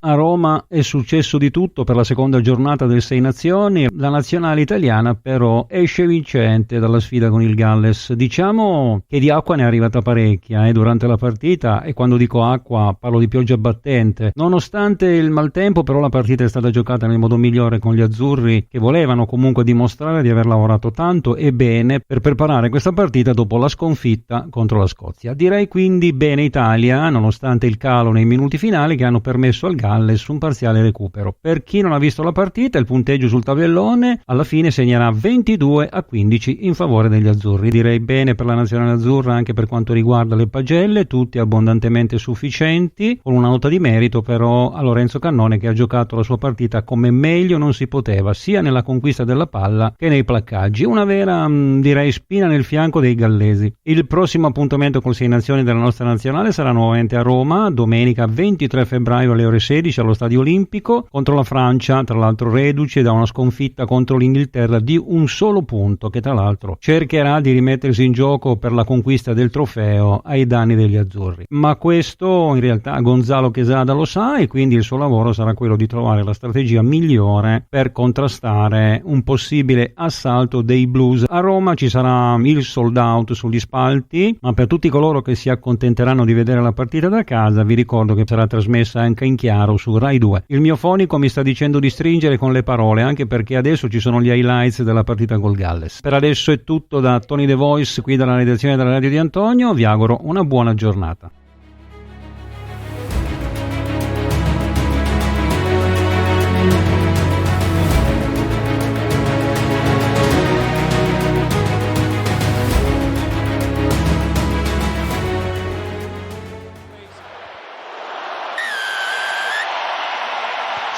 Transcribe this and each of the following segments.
A Roma è successo di tutto per la seconda giornata del Sei Nazioni. La nazionale italiana però esce vincente dalla sfida con il Galles. Diciamo che di acqua ne è arrivata parecchia durante la partita, e quando dico acqua parlo di pioggia battente. Nonostante il maltempo, però, la partita è stata giocata nel modo migliore con gli azzurri, che volevano comunque dimostrare di aver lavorato tanto e bene per preparare questa partita dopo la sconfitta contro la Scozia. Direi quindi bene Italia, nonostante il calo nei minuti finali che hanno permesso al Galles un parziale recupero. Per chi non ha visto la partita, il punteggio sul tabellone alla fine segnerà 22-15 in favore degli azzurri. Direi bene per la nazionale azzurra anche per quanto riguarda le pagelle, tutti abbondantemente sufficienti, con una nota di merito però a Lorenzo Cannone, che ha giocato la sua partita come meglio non si poteva, sia nella conquista della palla che nei placcaggi. Una vera, direi, spina nel fianco dei gallesi. Il prossimo appuntamento con le Sei Nazioni della nostra nazionale sarà nuovamente a Roma, domenica 23 febbraio alle ore 16 allo Stadio Olimpico, contro la Francia, tra l'altro reduce da una sconfitta contro l'Inghilterra di un solo punto, che tra l'altro cercherà di rimettersi in gioco per la conquista del trofeo ai danni degli azzurri. Ma questo in realtà Gonzalo Quesada lo sa, e quindi il suo lavoro sarà quello di trovare la strategia migliore per contrastare un possibile assalto dei blues. A Roma ci sarà il sold out sugli spalti, ma per tutti coloro che si accontenteranno di vedere la partita da casa vi ricordo che sarà trasmessa anche in chiaro su Rai 2. Il mio fonico mi sta dicendo di stringere con le parole, anche perché adesso ci sono gli highlights della partita col Galles. Per adesso è tutto da Tony The Voice qui dalla redazione della radio di Antonio, vi auguro una buona giornata.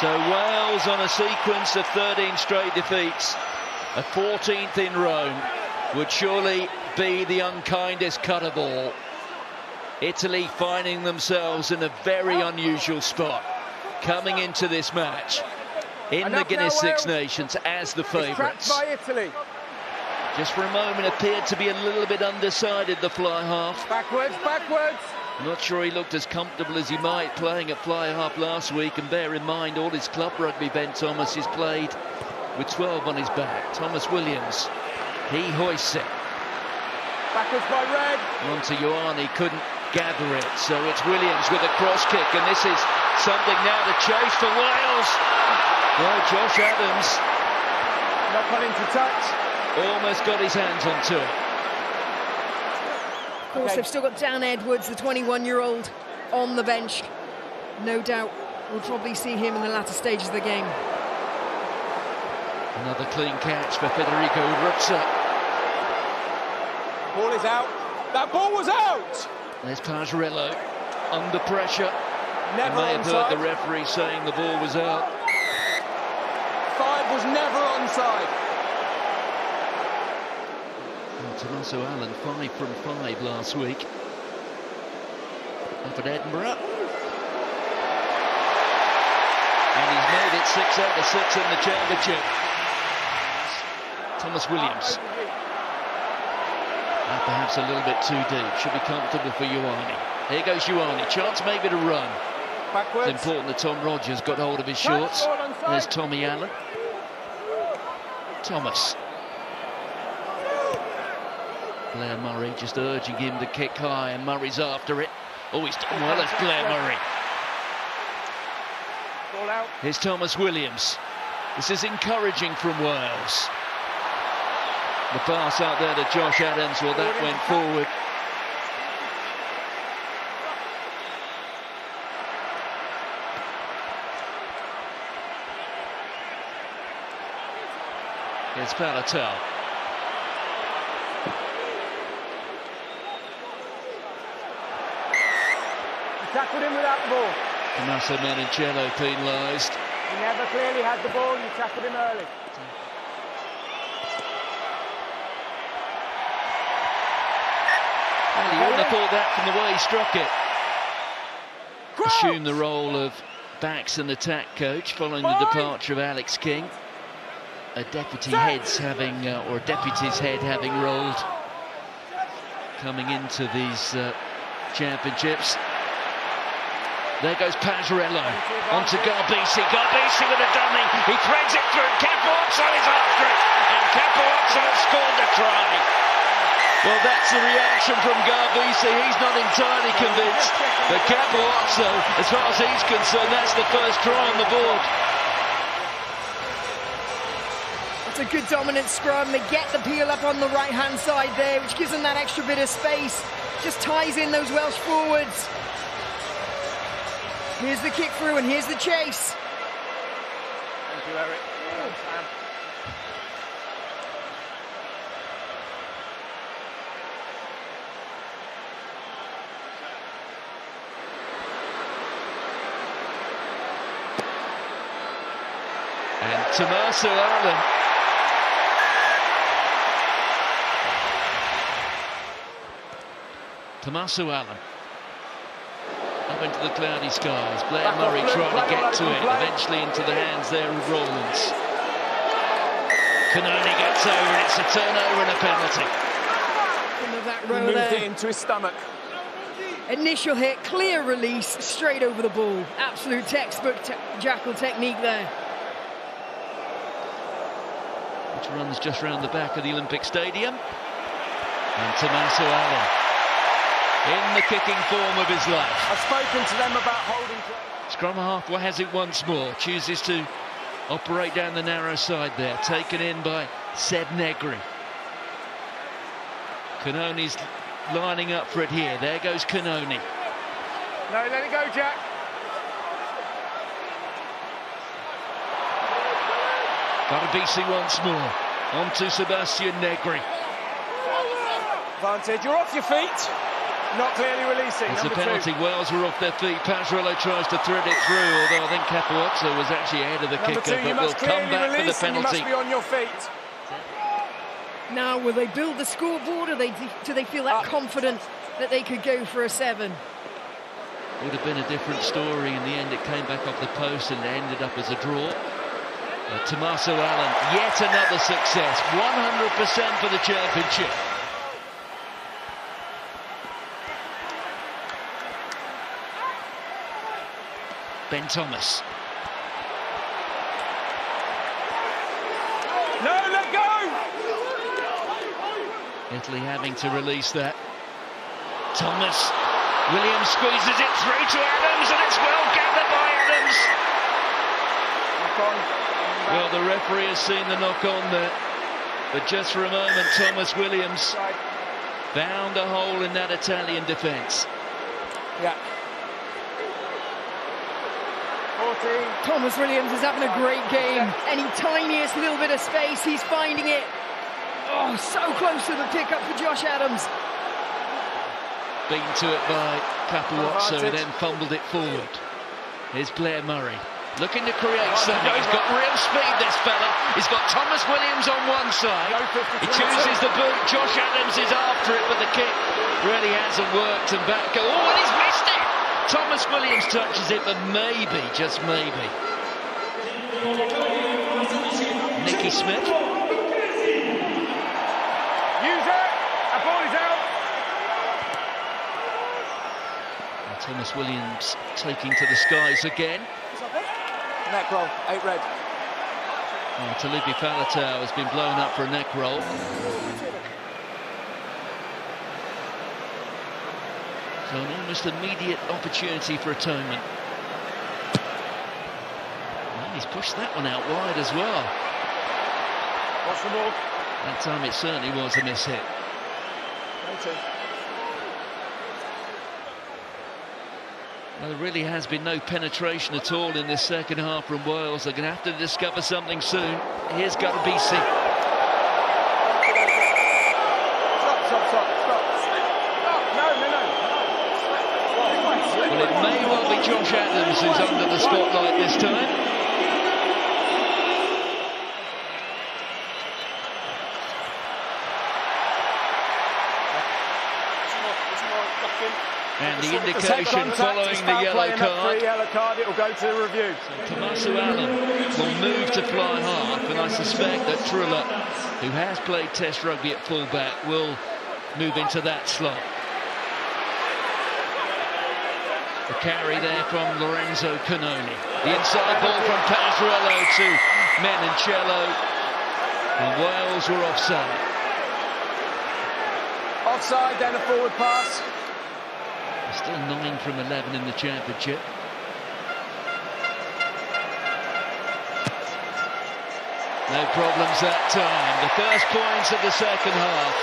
So Wales on a sequence of 13 straight defeats, a 14th in Rome, would surely be the unkindest cut of all. Italy finding themselves in a very unusual spot, coming into this match in the Guinness Six Nations as the favourites. Just for a moment appeared to be a little bit undecided, the fly half. Backwards. I'm not sure he looked as comfortable as he might playing at fly half last week, and bear in mind all his club rugby, Ben Thomas, has played with 12 on his back. Thomas Williams, he hoists it. Backwards by Red. Onto Ioane, couldn't gather it, so it's Williams with a cross kick, and this is something now to chase for Wales. Well, Josh Adams, not got into touch, almost got his hands onto it. Of course, they've still got Dan Edwards, the 21-year-old, on the bench. No doubt we'll probably see him in the latter stages of the game. Another clean catch for Federico Ruzza. Ball is out. That ball was out! There's Pajarello under pressure. Never you may have heard onside. the referee saying the ball was out. 5 was never onside. Tommaso Allen, 5 from 5 last week up at Edinburgh. And he's made it 6 out of 6 in the championship. Thomas Williams. And perhaps a little bit too deep. Should be comfortable for Ioane. Here goes Ioane. Chance maybe to run. Backwards. It's important that Tom Rogers got hold of his shorts. There's Tommy Allen. Thomas. Blair Murray just urging him to kick high, and Murray's after it. Oh, he's done well as Blair Murray. Ball out. Here's Thomas Williams. This is encouraging from Wales. The pass out there to Josh Adams, well, that went forward. Here's Palatal. Tackled him without the ball. Tommaso Menicello penalised. He never clearly had the ball, you tackled him early. Well, you wouldn't have thought that from the way he struck it. Assume the role of backs and attack coach following the departure of Alex King. A deputy head's having, or a deputy's head having rolled coming into these championships. There goes Pazzarello onto Garbisi. Garbisi with a dummy. He threads it through. Capuozzo is after it. And Capuozzo has scored the try. Well, that's the reaction from Garbisi. He's not entirely convinced. But Capuozzo, as far as he's concerned, that's the first try on the board. It's a good dominant scrum. They get the peel up on the right-hand side there, which gives them that extra bit of space. Just ties in those Welsh forwards. Here's the kick through and here's the chase. Thank you, Eric. Well done, Sam. And Tommaso Allen. Tommaso Allen. Up into the cloudy skies. Blair Murray trying to get to it. Eventually into the hands there of Rowlands. Canoni gets over it. It's a turnover and a penalty. He moved it into his stomach. Initial hit, clear release, straight over the ball. Absolute textbook jackal technique there. Which runs just round the back of the Olympic Stadium. And Tommaso Allen in the kicking form of his life. I've spoken to them about holding play. Scrum half has it once more. Chooses to operate down the narrow side there. Taken in by Seb Negri. Canoni's lining up for it here. There goes Canoni. No, let it go, Jack. Garbisi once more. On to Sebastian Negri. Vantage, you're off your feet. Not clearly releasing. It's a Number penalty. 2. Wales were off their feet. Pazzarello tries to thread it through, although I think Capuozzo was actually ahead of the Number kicker, 2, you but will must come clearly back for the release and you penalty. must be on your feet. Now, will they build the scoreboard, or do they feel that confident that they could go for a 7? Would have been a different story. In the end, it came back off the post and it ended up as a draw. Tommaso Allen, yet another success. 100% for the championship. Ben Thomas. No, let go! Italy having to release that. Thomas. Williams squeezes it through to Adams, and it's well gathered by Adams. Knock on. Well, the referee has seen the knock on there. But just for a moment, Thomas Williams found a hole in that Italian defence. Yeah. 14. Thomas Williams is having a great game. Any tiniest little bit of space, he's finding it. Oh, so close to the pick up for Josh Adams. Beaten to it by Capuozzo, who then fumbled it forward. Here's Blair Murray, looking to create something. He's got real speed, this fella. He's got Thomas Williams on one side. He chooses the boot. Josh Adams is after it, but the kick really hasn't worked. And back go. Oh, and he's missed it! Thomas Williams touches it, but maybe, just maybe. Nicky Smith. Use it! That ball is out! And Thomas Williams taking to the skies again. Neck roll, 8 red. Talibi Faletau has been blown up for a neck roll. So an almost immediate opportunity for atonement. Well, he's pushed that one out wide as well. Watch the ball. That time it certainly was a miss hit. 20. Well, there really has been no penetration at all in this second half from Wales. They're going to have to discover something soon. Here's Garbisi. Stop. No. Well, it may well be Josh Adams who's under the spotlight this time. And the indication following the yellow card. Yellow card, it will go to the review. So Tommaso Allen will move to fly half, and I suspect that Triller, who has played Test rugby at fullback, will move into that slot. The carry there from Lorenzo Canoni. The inside ball from Pazzarello to Menoncello. And Wales were offside. Offside, then a forward pass. Still 9 from 11 in the championship. No problems that time. The first points of the second half.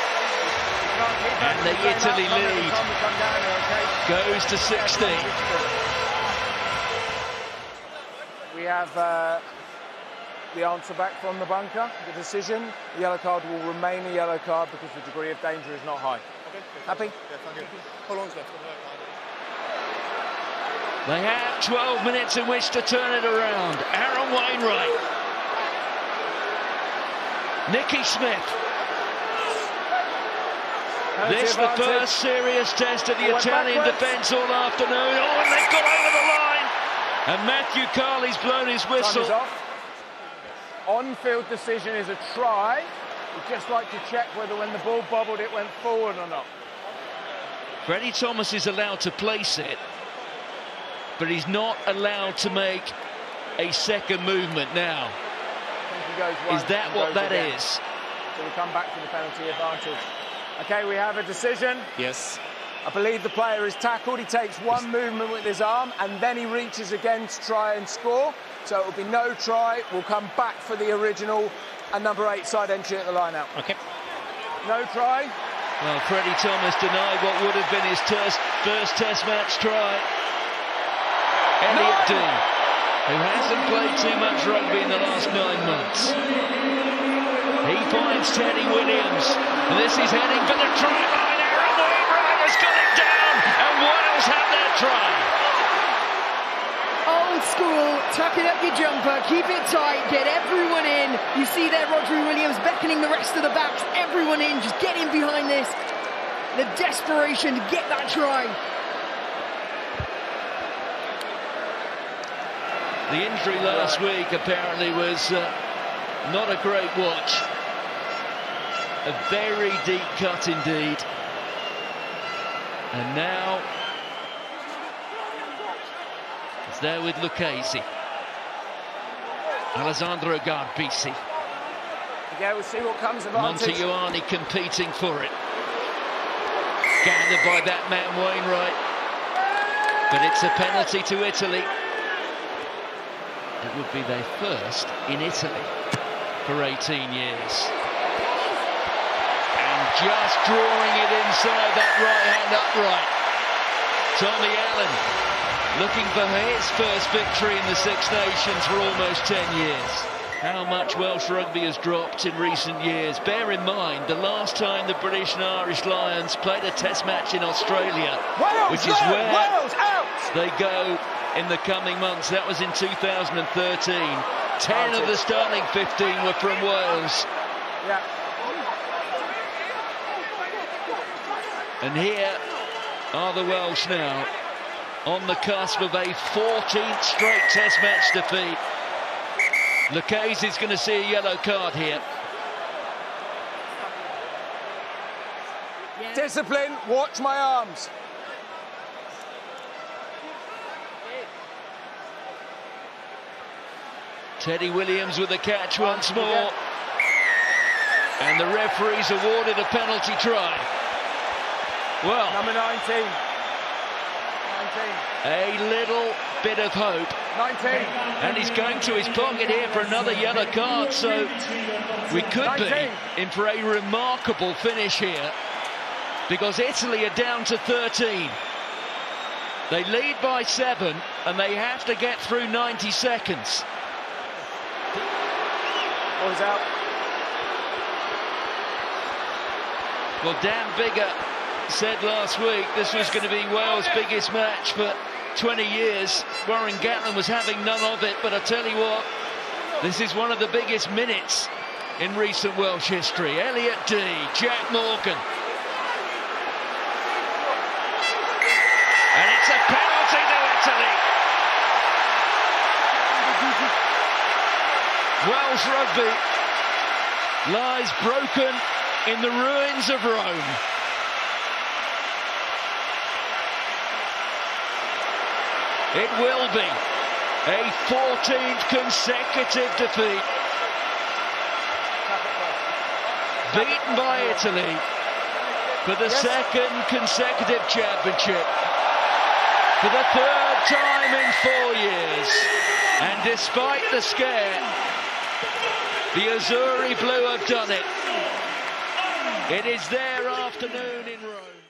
And the Italy lead goes to 16. We have the answer back from the bunker. The decision, the yellow card will remain a yellow card because the degree of danger is not high. Okay. Happy? Yeah, thank you. How long is left? They have 12 minutes in which to turn it around. Aaron Wainwright. Nicky Smith. This the first serious test of the Italian defence all afternoon. Oh, and they've got over the line. And Matthew Carley's blown his whistle. On-field decision is a try. We'd just like to check whether when the ball bobbled it went forward or not. Freddie Thomas is allowed to place it, but he's not allowed to make a second movement now. Is that what that is? So we come back to the penalty advantage. Okay, we have a decision. Yes. I believe the player is tackled. He takes one movement with his arm and then he reaches again to try and score. So it will be no try. We'll come back for the original and number 8 side entry at the line-out. Okay. No try. Well, Freddie Thomas denied what would have been his first test match try. Elliot Dean, who hasn't played too much rugby in the last 9 months. He finds Teddy Williams, and this is heading for the try line. Aaron Wainwright has got it down, and Wales have their try. Old school, tuck it up your jumper, keep it tight, get everyone in. You see there Rodri Williams beckoning the rest of the backs, everyone in, just get in behind this. The desperation to get that try. The injury last week apparently was not a great watch. A very deep cut indeed. And now it's there with Lucchesi. Alessandro Garbisi. Yeah, we'll see what comes of advantage. Montejuani competing for it. Gathered by that man Wainwright. But it's a penalty to Italy. It would be their first in Italy for 18 years. And just drawing it inside that right-hand upright. Tommy Allen looking for his first victory in the Six Nations for almost 10 years. How much Welsh rugby has dropped in recent years. Bear in mind, the last time the British and Irish Lions played a test match in Australia, which is where they go in the coming months. That was in 2013. 10 of the starting 15 were from Wales. Yeah. And here are the Welsh now on the cusp of a 14th straight test match defeat. Lucchesi's going to see a yellow card here. Discipline, watch my arms. Teddy Williams with the catch once more. And the referee's awarded a penalty try. Well, number 19. a little bit of hope. 19. And he's going to his pocket here for another yellow card. So we could 19. be in for a remarkable finish here. Because Italy are down to 13. They lead by 7 and they have to get through 90 seconds. Boys out. Well, Dan Biggar said last week this was going to be Wales' biggest match for 20 years. Warren Gatland was having none of it, but I tell you what, this is one of the biggest minutes in recent Welsh history. Elliot Dee, Jack Morgan. And it's a penalty to Italy. Welsh rugby lies broken in the ruins of Rome. It will be a 14th consecutive defeat. Beaten by Italy for the second consecutive championship, for the third time in 4 years. And despite the scare, the Azzurri Blu have done it. It is their afternoon in Rome.